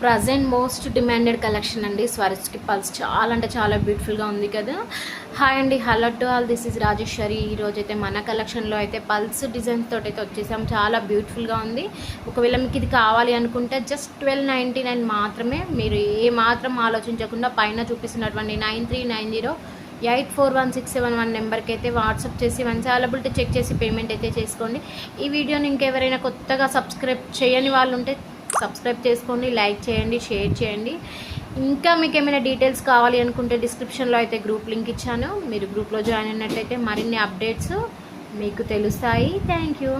Present most demanded collection అండి స్వరిష్కి pulse. చాలా అంటే చాలా బ్యూటిఫుల్గా ఉంది కదా. హాయ్ అండి, hello to all, this is Rajeshwari. ఈరోజు అయితే మన కలెక్షన్లో అయితే పల్స్ డిజైన్స్ తోటి అయితే వచ్చేసాం. చాలా బ్యూటిఫుల్గా ఉంది. ఒకవేళ మీకు ఇది కావాలి అనుకుంటే జస్ట్ 1299 మాత్రమే. మీరు ఏ మాత్రం ఆలోచించకుండా పైన చూపిస్తున్నటువంటి 9390841671 నెంబర్కి అయితే వాట్సాప్ చేసి వన్స్ అవైలబిలిటీ చెక్ చేసి పేమెంట్ అయితే చేసుకోండి. ఈ వీడియోని ఇంకెవరైనా కొత్తగా సబ్స్క్రైబ్ చేయని వాళ్ళు ఉంటే సబ్స్క్రైబ్ చేసుకోండి, లైక్ చేయండి, షేర్ చేయండి. ఇంకా మీకు ఏమైనా డీటెయిల్స్ కావాలి అనుకుంటే డిస్క్రిప్షన్లో అయితే గ్రూప్ లింక్ ఇచ్చాను. మీరు గ్రూప్లో జాయిన్ అయినట్లయితే మరిన్ని అప్డేట్స్ మీకు తెలుస్తాయి. Thank you.